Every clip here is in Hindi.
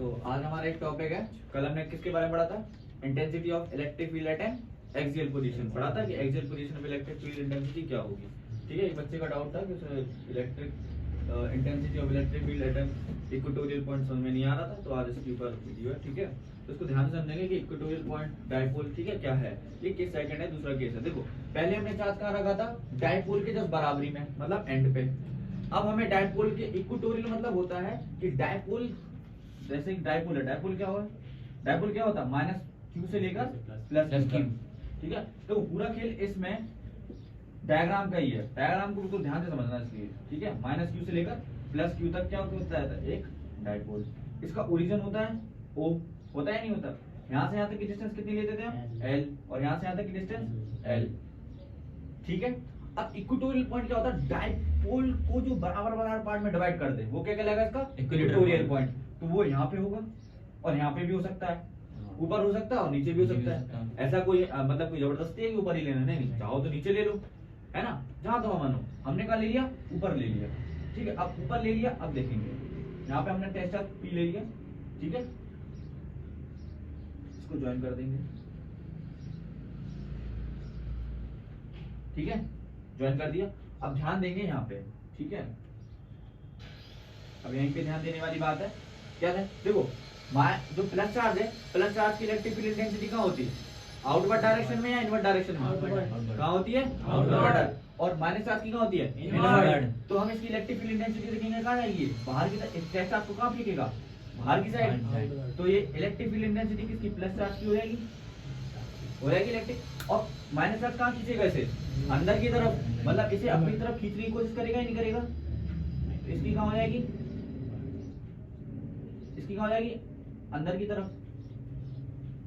तो आज हमारा एक टॉपिक है, कल हमने किसके बारे में पढ़ा था? Intensity of electric field at N axial position पढ़ा था कि एक्सियल पोजीशन में इलेक्ट्रिक फील्ड इंटेंसिटी क्या होगी। ठीक है, एक बच्चे का डाउट था कि electric intensity of electric field at an equatorial point समझ में नहीं आ रहा था, तो आज इसके ऊपर वीडियो है। ठीक है, तो इसको ध्यान से समझेंगे कि इक्वेटोरियल पॉइंट डायपोल, ठीक है, क्या है। ये केस सेकंड है, दूसरा केस है। देखो पहले हमने चार्ज कहाँ रखा था? डायपोल के जस्ट बराबरी में, मतलब एंड पे। अब हमें डायपोल के इक्वेटोरियल मतलब होता है कि डायपोल, जैसे डायपोल है, डायपोल क्या हुआ? डायपोल क्या होता है? माइनस क्यू से लेकर प्लस क्यू। ठीक है, तो पूरा खेल इसमें डायग्राम का ही है। डायग्राम को बिल्कुल ध्यान से समझना इसलिए। ठीक है, माइनस क्यू से लेकर प्लस क्यू तक क्या होता है? एक डायपोल। इसका ओरिजिन होता है O, होता है नहीं होता? यहाँ से यहाँ तक की डिस्टेंस कितनी लेते थे हम? L, और यहाँ से यहाँ तक की डिस्टेंस L। ठीक है, अब इक्वेटोरियल पॉइंट क्या होता है? डायपोल को जो बराबर बराबर पार्ट में डिवाइड कर दे, वो क्या कहलाएगा? इसका इक्वेटोरियल पॉइंट। तो वो यहाँ पे होगा और यहाँ पे भी हो सकता है, ऊपर हो सकता है और नीचे भी हो सकता है। ऐसा कोई मतलब कोई जबरदस्ती है कि ऊपर ही लेना? नहीं, चाहो तो नीचे ले लो, है ना, जहां तो मानो। हमने कहा ले लिया? ऊपर ले लिया। ठीक है, अब ऊपर ले लिया। अब देखेंगे यहाँ पे हमने टेस्ट ऑफ P ले लिया। ठीक है, इसको ज्वाइन कर देंगे। ठीक है, ज्वाइन कर दिया। अब ध्यान देंगे यहाँ पे। ठीक है, अब यहीं पे ध्यान देने वाली बात है। क्या है? देखो जो प्लस चार्ज है, प्लस चार्ज की इलेक्ट्रिक फील्ड इंटेंसिटी कहाँ होती है? आउटवर्ड डायरेक्शन में या इनवर्ड डायरेक्शन में? कहाँ होती है? आउटवर्ड। और माइनस चार्ज की कहाँ होती है? इनवर्ड। तो हम इसकी इलेक्ट्रिक फील्ड इंटेंसिटी देखेंगे कहाँ जाएगी? बाहर की तरफ। प्लस चार्ज को कहाँ फेंकेगा? बाहर की साइड। तो ये इलेक्ट्रिक फील्ड इंटेंसिटी किसकी? प्लस चार्ज की हो जाएगी, हो जाएगी इलेक्ट्रिक। और माइनस चार्ज कहाँ खींचेगा? इसे अंदर की तरफ, मतलब इसे अपनी तरफ खींचने की कोशिश करेगा या नहीं करेगा? इसकी कहाँ हो जाएगी? इसकी कहाँ हो जाएगी? अंदर की तरफ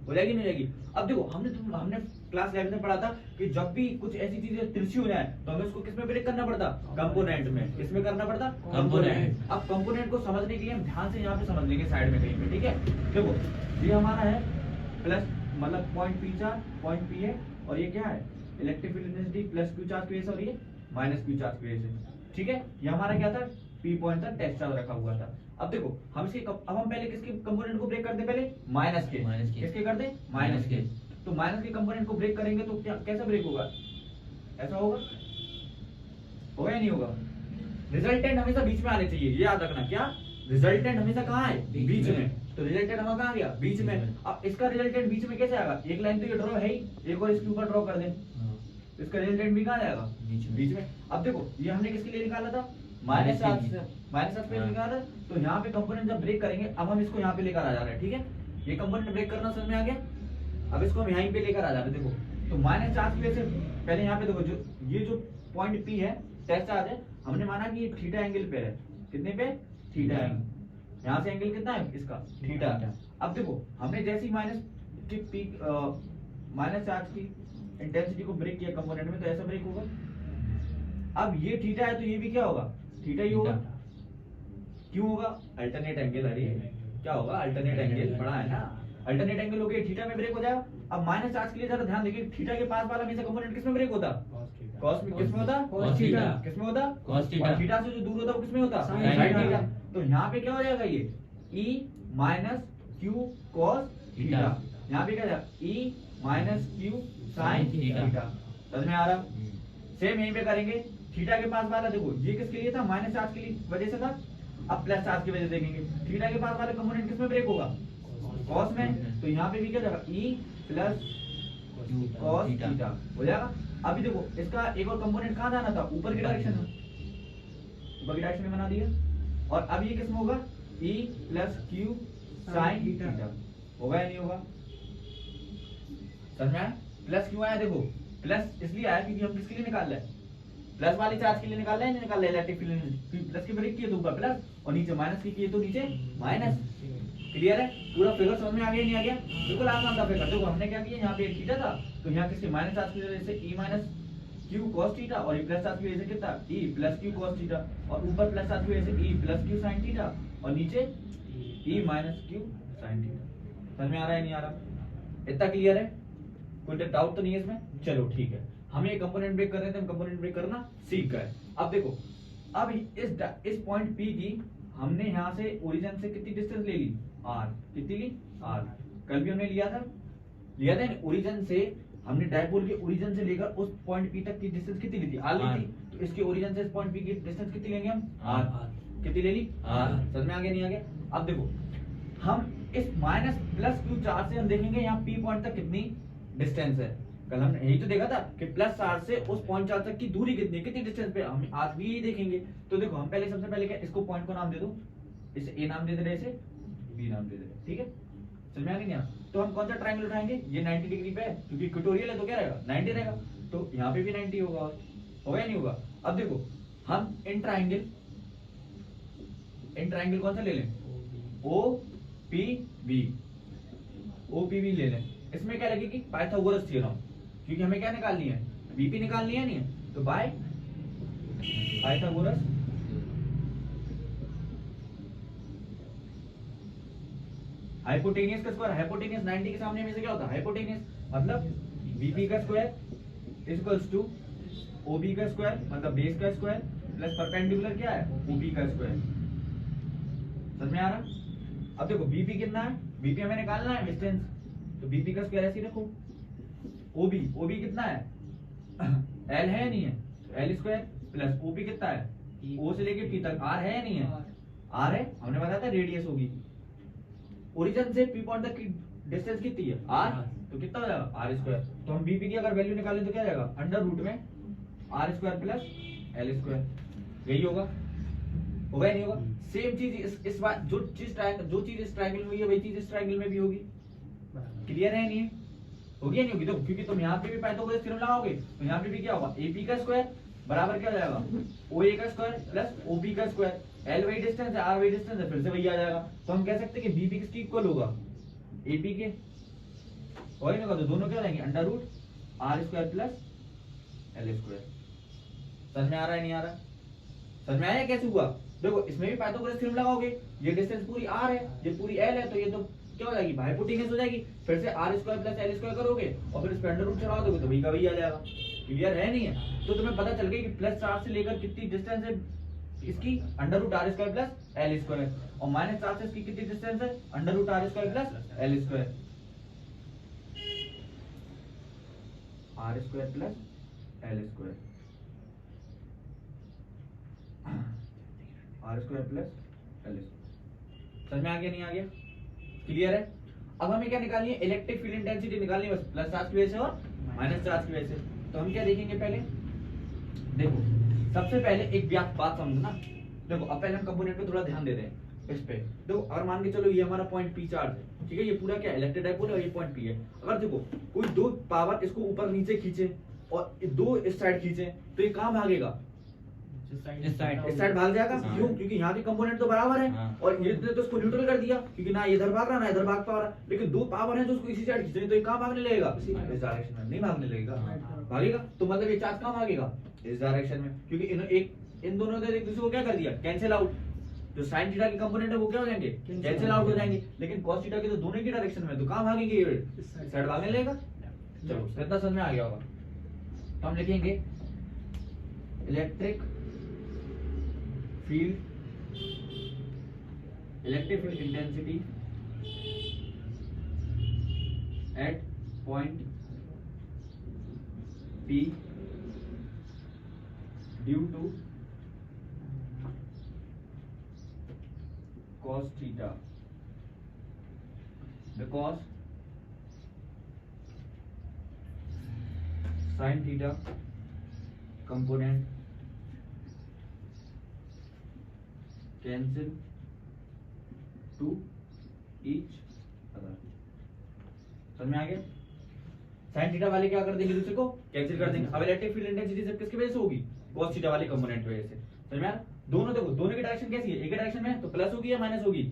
हो जाएगी, नहीं जाएगी? अब देखो हमने क्लास 11 में पढ़ा था कि जब भी कुछ ऐसी चीजें तिरछी हो जाए तो हमें उसको किसमें ब्रेक करना पड़ता? कंपोनेंट में। किसमें करना पड़ता? कंपोनेंट। अब कंपोनेंट को समझने के लिए हम ध्यान से यहाँ पे समझ लेंगे साइड में कहीं पे। ठीक है, देखो ये हमारा है प्लस, मतलब point P charge, point P है, और ये क्या है? Electric field intensity plus Q charge की वजह से, और ये माइनस Q चार्ज की वजह से। ठीक है, ये हमारा क्या था? P पॉइंट था, टेस्ट चार्ज रखा हुआ था। अब देखो हम इसके अब हम पहले किसके कंपोनेंट को ब्रेक करते? पहले माइनस के। किसके करते? माइनस के। तो माइनस के कंपोनेंट को ब्रेक करेंगे तो क्या कैसा ब्रेक होगा? ऐसा होगा, होगा या नहीं होगा? रिजल्टेंट हमेशा बीच में आने चाहिए, ये याद रखना। क्या? रिजल्टेंट हमेशा कहाँ है? बीच में। तो रिजल्टेंट हमारा कहाँ गया? बीच में। अब इसका रिजल्टेंट बीच में कैसे आएगा? एक लाइन तो ये ड्रॉ है ही, एक और इसके ऊपर ड्रॉ कर दें, इसका रिजल्टेंट भी कहाँ जाएगा? बीच में। अब देखो ये हमने किसके लिए निकाला था? माइनस चार्ज पे निकाला। तो यहाँ पे कंपोनेंट जब ब्रेक करेंगे, अब हम इसको यहाँ पे लेकर आ जा रहे हैं। ठीक है, ये कंपोनेंट ब्रेक करना समझ में आ गया। अब इसको हम यहीं पे लेकर आ जा रहे हैं। देखो तो माइनस चार्ज की वजह से पहले यहाँ पे देखो, जो ये जो पॉइंट P है, टेस्ट चार्ज है, हमने माना कि ये थीटा एंगल पे है। कितने पे? Theta angle. यहाँ से एंगल कितना है इसका? थीटा। अब देखो हमने जैसी माइनस चार्ज की इंटेंसिटी को ब्रेक किया कंपोनेंट में, तो ऐसा ब्रेक होगा। अब ये थीटा है तो ये भी क्या होगा? थीटा ही होगा। क्यों होगा? Alternate angle. अरे क्या होगा? अल्टरनेट एंगल पढ़ा है ना? अल्टरनेट एंगल हो गया, थीटा में ब्रेक हो जाएगा। अब माइनस चार्ज के लिए जरा ध्यान देखिए, थीटा के पास वाला हमेशा कंपोनेंट किसमें ब्रेक होता? कॉस में। किसमें होता? Cos theta. किसमें होता? Cos theta. और थीटा से जो दूर होता है वो किसमें होता? Sine theta. तो यहाँ पे क्या हो जाएगा? ये E minus Q cos theta. यहाँ पे क्या जाएगा? E minus Q sine theta. समझ में आ रहा? सेम यहीं पे करेंगे। थीटा के पास वाला देखो, ये किसके लिए था? माइनस चार्ज की वजह से था। अब प्लस चार्ज की वजह से देखेंगे, थीटा के पास वाला कंपोनेंट किसमें ब्रेक होगा? कॉस में। तो यहाँ पे भी क्या जाएगा? E प्लस कॉस थीटा हो जाएगा। अभी देखो इसका एक और कंपोनेंट कहाँ जाना था? ऊपर की डायरेक्शन में, ऊपर की डायरेक्शन में बना दिया। और अब ये किसमें होगा? E plus Q sine theta. होगा या नहीं होगा? समझ में आया? प्लस क्यों आया? देखो प्लस इसलिए आया क्योंकि हम किसके लिए निकाल रहे हैं? प्लस वाली चार्ज के लिए निकाल रहे हैं, नहीं निकाल रहे? इलेक्ट्रिक फील्ड प्लस की ब्रेक किए तो ऊपर प्लस, और नीचे माइनस की किए तो नीचे माइनस। क्लियर है? पूरा फिगर समझ में आ गया नहीं आ गया? बिल्कुल आसान था फिगर। देखो हमने क्या किया, यहाँ पे एक थीटा था तो यहाँ किसके? माइनस चार्ज की वजह से E minus Q cos theta, और प्लस चार्ज की वजह से कितना? E plus Q cos theta, और ऊपर प्लस चार्ज की वजह से E plus Q sin theta, और नीचे E minus Q sin theta. समझ में आ रहा है नहीं आ रहा? इतना क्लियर है? कोई डाउट तो नहीं है इसमें? चलो ठीक है, हम ये कंपोनेंट ब्रेक कर रहे थे, हम कंपोनेंट ब्रेक करना सीख गए। अब देखो अब इस पॉइंट P की हमने यहाँ से ओरिजिन से कितनी डिस्टेंस ले ली, r, कितनी ली, r। कल भी हमने लिया था ना, ओरिजिन से हमने डायपोल के ओरिजिन से लेकर उस पॉइंट P तक की डिस्टेंस कितनी ली थी, r ली थी। तो इसके ओरिजिन से इस पॉइंट P की डिस्टेंस कितनी लेंगे हम, r। कितनी ले ली, r। समझ में आ गया नहीं आ गया। अब देखो हम इस माइनस प्लस क्यू चार्ज से हम देखेंगे यहाँ P पॉइंट तक कितनी डिस्टेंस है। कल हमने यही तो देखा था कि प्लस चार्ज से उस पॉइंट चार्ज तक की दूरी कितनी, कितनी डिस्टेंस पे, हम आज भी यही देखेंगे। तो देखो हम पहले सबसे पहले क्या, इसको पॉइंट को नाम दे दो, इसे ए नाम दे दे रहे, इसे बी नाम दे दे रहे, ठीक है। समझ में आ गया। तो हम कौन सा ट्रायंगल उठाएंगे, ये 90 डिग्री पे है क्योंकि इक्वेटोरियल है, तो क्या रहेगा 90 रहेगा। तो यहाँ पे भी 90 होगा या नहीं होगा। अब देखो हम इन ट्रायंगल कौन सा ले लें, OPB ले लें। इसमें क्या लगेगी, पाइथागोरस थ्योरम, क्योंकि हमें क्या निकालनी है, बीपी निकालनी है, नहीं है, तो बाय पाइथागोरस हाइपोटेनियस का स्क्वायर। हाइपोटेनियस 90 के सामने में से क्या होता है, हाइपोटेनियस मतलब बीपी का स्क्वायर इक्वल्स टू ओबी का स्क्वायर मतलब बेस का स्क्वायर प्लस परपेंडिकुलर क्या है, ओबी का स्क्वायर। समझ में आ रहा। अब देखो बीपी कितना है, बीपी हमें निकालना है डिस्टेंस, तो बीपी का स्क्वायर ऐसे ही रखो। ओबी कितना है, एल है या नहीं है, एल स्क्वायर प्लस ओबी कितना है, ओ से लेके पी तक आर है या नहीं है, आर है, हमने बताया था रेडियस होगी। ओरिजिन से पी पॉइंट तक की डिस्टेंस कितनी है, आर, तो कितना हो जाएगा आर स्क्वायर। तो हम बीपी की अगर वैल्यू निकालें तो क्या जाएगा, अंडर रूट में are square plus L square, यही होगा या नहीं होगा। सेम चीज इस बार जो चीज इस ट्रायंगल में हुई है वही चीज इस ट्रायंगल में भी होगी। क्लियर है नहीं है, होगी या नहीं होगी। तो क्योंकि तुम यहाँ पे भी पाइथागोरस थ्योरम लगाओगे तो यहाँ पे भी क्या होगा, एपी का स्क्वायर बराबर क्या हो जाएगा, ओए का स्क्वायर प्लस ओबी का स्क्वायर। एल वही डिस्टेंस है, आर वही डिस्टेंस है, फिर से वही आ जाएगा। तो हम कह सकते हैं कि बीपी किसकी इक्वल होगा, एपी के, और नहीं होगा तो दोनों क्या हो जाएंगे under root are square plus L square. समझ में आ रहा है नहीं आ रहा, समझ में आया कैसे हुआ। देखो इसमें भी पाइथागोरस थ्योरम लगाओगे, ये डिस्टेंस पूरी आर है, ये पूरी एल है, तो ये तो क्या हो जाएगी, हाइपोटेनस हो जाएगी। फिर से r square plus L square करोगे और फिर इस पे अंडर रूट चढ़ा दोगे तो वही का वही आ जाएगा। क्लियर है नहीं है। तो तुम्हें पता चल गया कि प्लस 4 से लेकर कितनी डिस्टेंस है इसकी, under root are square plus L square, और माइनस 4 से इसकी कितनी डिस्टेंस है, under root are square plus L square, R square plus L square, R square plus L square. समझ में आ गया नहीं आ गया, क्लियर है। अब हमें क्या निकालनी है, इलेक्ट्रिक फील्ड इंटेंसिटी निकालनी है, बस प्लस चार्ज की वजह से और माइनस चार्ज की वजह से। तो हम क्या देखेंगे पहले, देखो सबसे पहले एक बात समझना। देखो अब पहले हम कंपोनेंट पे थोड़ा ध्यान देते हैं इस पे। देखो अगर मान के चलो ये हमारा पॉइंट पी चार्ज है, ठीक है, ये पूरा क्या इलेक्ट्रिक डाइपोल है और ये पॉइंट पी है। अगर देखो कोई दो पावर इसको ऊपर नीचे खींचे और दो इस साइड खींचे तो ये कहाँ भागेगा, इस साइड भाग जाएगा। क्यों, क्योंकि यहाँ के कंपोनेंट तो बराबर है और ये तो उसको न्यूट्रल कर दिया, क्योंकि ना इधर भाग रहा ना इधर भाग पा रहा। लेकिन दो पावर है जो उसको इसी साइड खींच रही, तो ये कहाँ भागने लगेगा, इस डायरेक्शन में नहीं भागने लगेगा, भागेगा। तो मतलब ये चार्ज कहाँ भागेगा, इस डायरेक्शन में, क्योंकि इन दोनों ने एक दूसरे को क्या कर दिया, कैंसिल आउट। जो साइन थीटा के कंपोनेंट है वो क्या हो जाएंगे, कैंसिल आउट हो जाएंगे। लेकिन कॉस थीटा के तो दोनों की डायरेक्शन में, तो कहाँ भागेंगे, इस साइड भागने लगेगा। चलो कितना समझ में आ गया होगा। तो हम लिखेंगे electric field intensity at point P due to cos theta because sin theta component cancel to each other। समझ में आ गया। साइन थीटा वाले क्या कर देंगे, दूसरे को कैंसिल कर देंगे। अब इलेक्ट्रिक फील्ड इंटेंसिटी सब किसकी वजह से होगी, cos थीटा वाले कंपोनेंट की वजह से। समझ में आ रहा। दोनों देखो दोनों की डायरेक्शन कैसी है, एक ही डायरेक्शन में, तो प्लस होगी या माइनस होगी,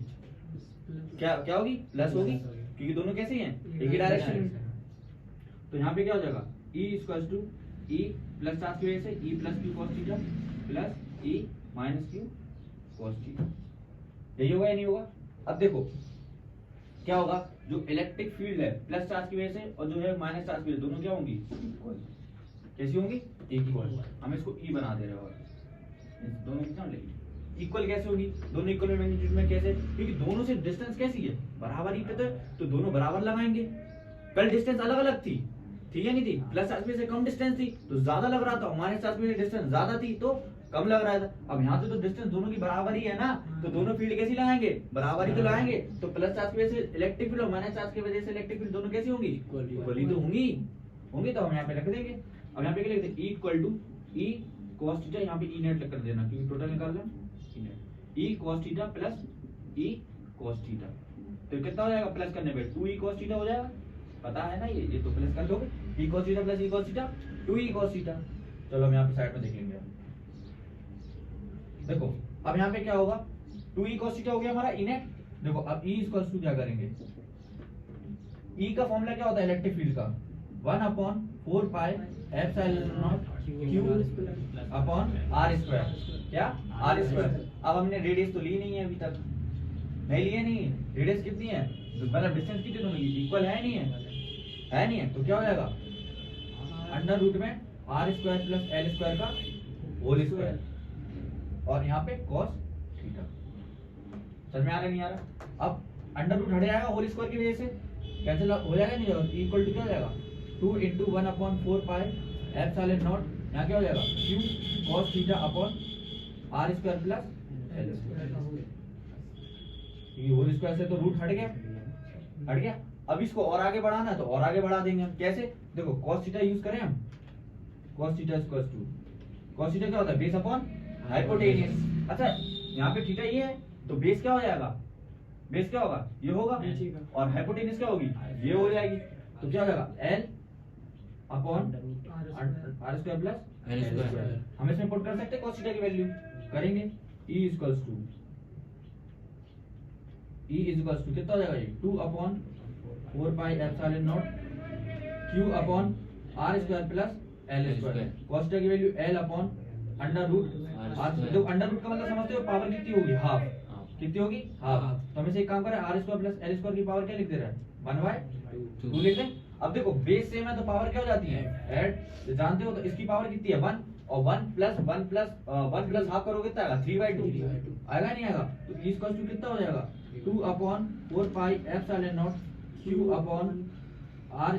क्या होगी, प्लस होगी, क्योंकि दोनों कैसी हैं, एक ही डायरेक्शन में। तो यहाँ पे क्या हो जाएगा, E equals to E plus charge की वजह से E plus q cos theta plus E minus q cos theta, यही होगा या नहीं होगा। अब देखो क्या होगा, जो इलेक्ट्रिक फील्ड है प्लस चार्ज की वजह से और जो है माइनस चार्ज की वजह से, दोनों क्या होंगी, कैसी होंगी, इक्वल। हम इसको E बना दे रहे हैं और दोनों कितना लिखेंगे इक्वल कैसे होगी, दोनों इक्वल मैग्नीट्यूड में कैसे, क्योंकि दोनों से डिस्टेंस कैसी है, बराबर ही पे तो दोनों बराबर लगाएंगे। कल डिस्टेंस अलग अलग थी, ठीक है नहीं थी, प्लस चार्ज में से कम डिस्टेंस थी तो ज्यादा लग रहा था, माइनस चार्ज में से डिस्टेंस ज्यादा थी तो कम लग रहा था। अब यहाँ से तो डिस्टेंस दोनों की बराबर ही है ना, तो दोनों फील्ड कैसी लगाएंगे, बराबर ही तो लगाएंगे। तो प्लस चार्ज की वजह से इलेक्ट्रिक फील्ड और माइनस चार्ज की वजह से इलेक्ट्रिक फील्ड दोनों कैसी होंगी, इक्वल ही तो होंगी होंगी। तो हम यहाँ पे रख देंगे। अब यहाँ पे क्या लिखते हैं, equal to E cos theta, यहाँ पे ई नेट कर देना क्योंकि टोटल निकाल लें, ई नेट ई cos थीटा प्लस ई cos थीटा, तो कितना हो जाएगा प्लस करने पे 2 ई cos थीटा हो जाएगा, पता है ना ये तो प्लस कर दोगे, ई cos थीटा प्लस ई cos थीटा 2 ई cos थीटा। चलो हम यहाँ पे साइड में देख लेंगे। देखो अब यहाँ पे क्या होगा, 2 ई cos थीटा हो गया हमारा ई नेट। देखो अब ई इक्वल्स टू क्या करेंगे, ई का फॉर्मूला क्या होता है इलेक्ट्रिक फील्ड का, 1/4 pi epsilon not q upon are square, क्या आर स्क्वायर। अब हमने रेडियस तो ली नहीं है अभी तक, नहीं लिए नहीं, रेडियस कितनी है, मतलब डिस्टेंस कितनी दोनों की इक्वल है नहीं है, तो क्या हो जाएगा अंडर रूट में are square plus L square का होल स्क्वायर, और यहाँ पे cos थीटा। समझ में आ रहा नहीं आ रहा। अब अंडर रूट हट जाएगा होल स्क्वायर की वजह से, कैंसिल हो जाएगा नहीं होगा, इक्वल टू क्या हो जाएगा 2 × 1/4 पाई एप्सिलॉन नॉट, यहाँ क्या हो जाएगा q cos theta upon are square plus L square. ये होल स्क्वायर से तो रूट हट गया। अब इसको और आगे बढ़ाना है तो और आगे बढ़ा देंगे हम, कैसे, देखो cos थीटा यूज करें हम, cos theta equals to, cos theta क्या होता है बेस अपॉन हाइपोटेन्यूज। अच्छा यहाँ पे थीटा ये है तो बेस क्या हो जाएगा, बेस क्या होगा ये होगा, और हाइपोटेन्यूज क्या होगी ये हो जाएगी, तो क्या हो जाएगा L upon are square plus L square. हम इसमें पुट कर सकते हैं cos थीटा की वैल्यू, करेंगे ई इक्वल्स टू कितना हो जाएगा ये 2/4 pi epsilon not q upon are square plus L square. cos theta की value l upon under root r. देखो अंडर रूट का मतलब समझते हो, पावर कितनी होगी हाफ, कितनी होगी हाफ। तो हमें से एक काम करें, R square plus L square की पावर क्या लिख दे रहा है 1/2 लिख दें। अब देखो बेस सेम है तो पावर क्या हो जाती है ऐड, जानते हो तो इसकी पावर कितनी है 1, और 1 प्लस हाफ करोगे कितना आएगा 3/2 आएगा नहीं आएगा। तो ई इक्वल्स टू कितना हो जाएगा 2/4 pi epsilon not q upon are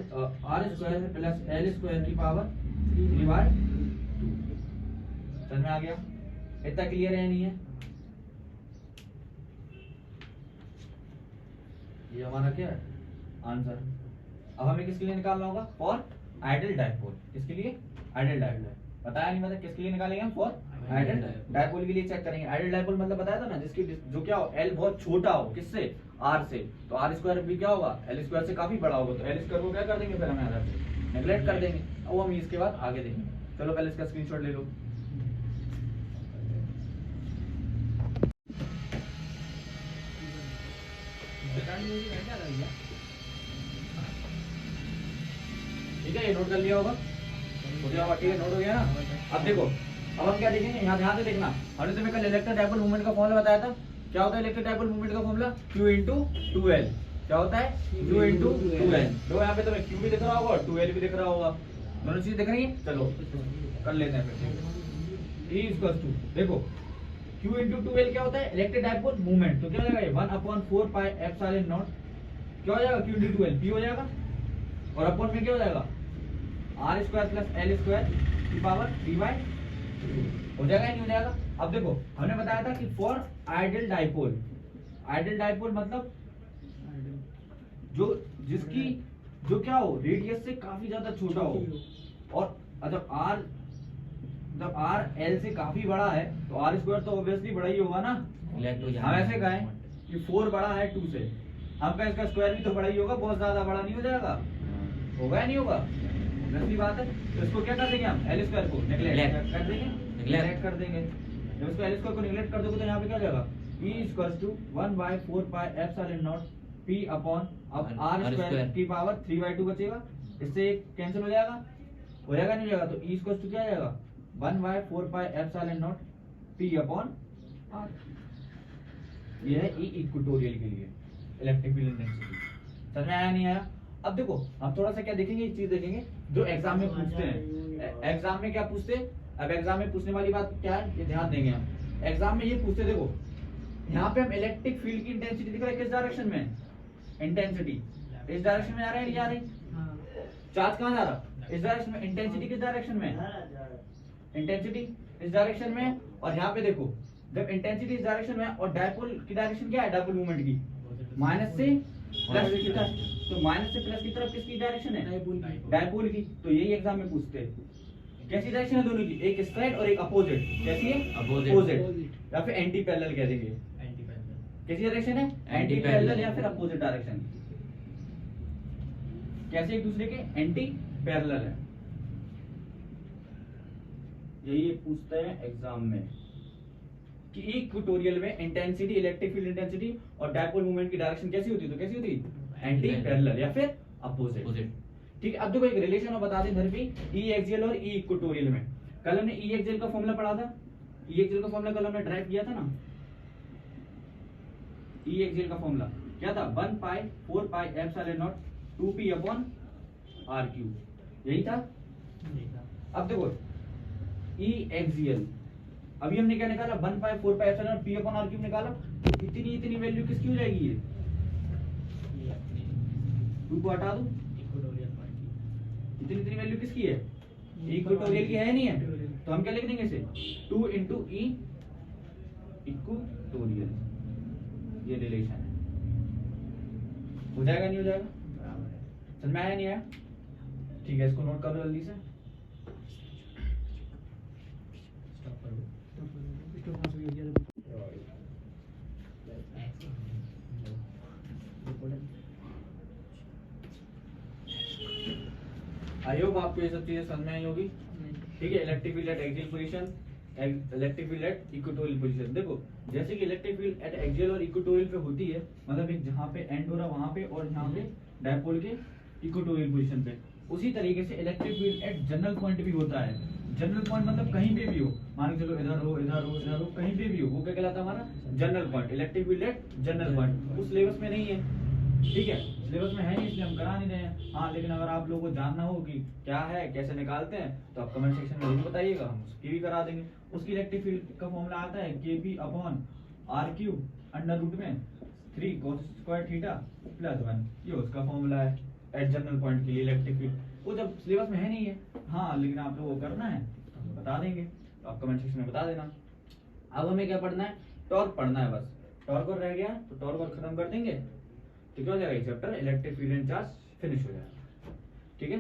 square plus L square की पावर 3/2। समझ में आ गया, इतना क्लियर है नहीं है। ये हमारा क्या है आंसर। अब हमें किसके लिए निकालना होगा, फॉर आइडियल डायपोल। किसके लिए, आइडियल डायपोल। बताया नहीं मतलब किसके लिए निकालेंगे हम, फॉर आइडियल डायपोल के लिए चेक करेंगे। आइडियल डायपोल मतलब बताया था ना, जिसकी जो क्या हो एल बहुत छोटा हो, किससे आर से, तो आर स्क्वायर भी क्या होगा एल स्क्वायर से काफी बड़ा होगा, तो एल स्क्वायर को क्या कर देंगे फिर हम यहाँ से नेग्लेक्ट कर देंगे, और हम इसके बाद आगे देंगे। चलो पहले इसका स्क्रीनशॉट ले लो। ठीक है, ये नोट कर लिया होगा, ठीक है नोट हो गया ना। अब देखो अब हम क्या देखेंगे, यहाँ ध्यान से देखना, हमने तुम्हें कल इलेक्ट्रिक डायपोल मूवमेंट का फॉर्मूला बताया था। क्या होता है इलेक्ट्रिक डायपोल मूवमेंट का फॉर्मूला, Q × 2L। क्या होता है Q × 2L। तो यहाँ पे तुम्हें Q भी दिख रहा होगा और 2L भी दिख रहा होगा, दोनों चीज दिख रही है। चलो कर लेते हैं फिर। E इक्वल्स टू, देखो Q × 2L क्या होता है इलेक्ट्रिक डायपोल मूवमेंट, तो क्या हो जाएगा 1/4 पाई एप्सिलॉन नॉट, क्या हो जाएगा Q × 2L P हो जाएगा, और अपॉन में क्या हो जाएगा R square plus L square की पावर 3/2 हो जाएगा नहीं हो जाएगा। अब देखो हमने बताया था कि for ideal dipole, ideal dipole मतलब जो जिसकी जो क्या हो रेडियस से काफी ज्यादा छोटा हो, और जब आर एल से काफी बड़ा है तो आर स्क्वायर तो ऑब्वियसली बड़ा ही होगा ना। हम ऐसे कहें कि 4 बड़ा है 2 से, हम कहें इसका स्क्वायर भी तो बड़ा ही होगा, बहुत ज्यादा बड़ा नहीं हो जाएगा, होगा या नहीं होगा, दूसरी बात है। तो इसको क्या कर देंगे हम एल स्क्वायर को नेग्लेक्ट कर देंगे, नेग्लेक्ट कर देंगे। जब इसको एल स्क्वायर को नेग्लेक्ट कर दोगे तो यहाँ पे क्या हो जाएगा E equals to 1/4 pi epsilon naught P upon अब आर स्क्वायर की पावर 3/2 बचेगा, इससे कैंसिल हो जाएगा नहीं हो जाएगा। तो E इक्वल्स टू क्या आ जाएगा 1/4 pi epsilon naught P upon R। ये है E इक्वेटोरियल के लिए इलेक्ट्रिक फील्ड इंटेंसिटी। समझ में आया नहीं आया। अब देखो हम थोड़ा सा क्या देखेंगे, एक चीज देखेंगे जो एग्जाम में पूछते हैं। एग्जाम में क्या पूछते हैं, अब एग्जाम में पूछने वाली बात क्या है ये ध्यान देंगे हम। एग्जाम में ये पूछते, देखो यहाँ पे हम इलेक्ट्रिक फील्ड की इंटेंसिटी दिख रहा है किस डायरेक्शन में, इंटेंसिटी इस डायरेक्शन में आ रहा है या आ रही, चार्ज कहाँ जा रहा, इस डायरेक्शन में, इंटेंसिटी किस डायरेक्शन में, इंटेंसिटी इस डायरेक्शन में। और यहाँ पे देखो जब इंटेंसिटी इस डायरेक्शन में और डायपोल की डायरेक्शन क्या है, डायपोल मूवमेंट की माइनस से प्लस की तरफ, तो माइनस से प्लस की तरफ किसकी डायरेक्शन है, डायपोल की। तो यही एग्जाम में पूछते हैं कैसी डायरेक्शन है दोनों की, एक स्ट्रेट और एक अपोजिट, कैसी है, अपोजिट या फिर एंटी पैरेलल कह देंगे। कैसी डायरेक्शन है, एंटी पैरेलल या फिर अपोजिट डायरेक्शन, कैसे एक दूसरे के एंटी पैरेलल है। यही पूछते हैं एग्जाम में कि इक्वेटोरियल में इंटेंसिटी, इलेक्ट्रिक फील्ड इंटेंसिटी और डायपोल मूवमेंट की डायरेक्शन कैसी होती है, तो कैसी होती है, एंटी पैरेलल या फिर अपोजिट। ठीक है, अब देखो एक रिलेशन और बता दें इधर भी, ई एक्सियल और ई इक्वेटोरियल में। कल हमने ई एक्सियल का फॉर्मूला पढ़ा था, ई एक्सियल का फॉर्मूला कल हमने ड्राइव किया था ना। ई एक्सियल का फॉर्मूला क्या था, 1 पाई 4 पाई epsilon not 2p upon r cube, यही था। अब देखो ई एक्सियल अभी हमने क्या निकाला, 1 पाई 4 pi epsilon p upon r cube निकाला। इतनी वैल्यू किसकी हो जाएगी, ये 2 को हटा दो, इतनी वैल्यू किसकी है, इक्वेटोरियल की है नहीं है, तो हम क्या लिख देंगे इसे 2 इंटू ई इक्वेटोरियल, ये रिलेशन है। हो जाएगा नहीं हो जाएगा, समझ में आया नहीं आया, ठीक है, इसको नोट कर लो जल्दी से। आई होप आपको ये सब चीजें समझ में आई होगी। ठीक है, electric field eight axial position, electric field at equatorial position. देखो जैसे कि इलेक्ट्रिक फील्ड एट एक्सियल और इक्वेटोरियल पे होती है, मतलब एक जहाँ पे एंड हो रहा वहां पे और यहाँ पे डायपोल के इक्वेटोरियल पोजीशन पे, उसी तरीके से electric field eight general point भी होता है। जनरल पॉइंट मतलब कहीं पे भी हो, मान के चलो इधर हो इधर हो इधर हो, कहीं पे भी हो, वो क्या कहलाता है हमारा general point, electric field eight general point. उस सिलेबस में नहीं है, ठीक है, सिलेबस में है नहीं इसलिए हम करा नहीं रहे हैं। हाँ, लेकिन अगर आप लोगों को जानना हो कि क्या है कैसे निकालते हैं तो आप कमेंट सेक्शन में जरूर बताइएगा, हम उसकी भी करा देंगे। उसकी इलेक्ट्रिक फील्ड का फॉर्मूला आता है kp upon r cube under root में 3 cos स्क्वायर थीटा प्लस 1, ये उसका फॉर्मूला है एट जनरल पॉइंट के लिए इलेक्ट्रिक फील्ड। वो जब सिलेबस में है नहीं है, हाँ, लेकिन आप लोगों को करना है तो हम बता देंगे, तो आप कमेंट सेक्शन में बता देना। अब हमें क्या पढ़ना है, टॉर्क पढ़ना है बस। टॉर्क और रह गया तो टॉर्क और खत्म कर देंगे तो क्या हो जाएगा, chapter electric field and charge finish हो जाएगा। ठीक है।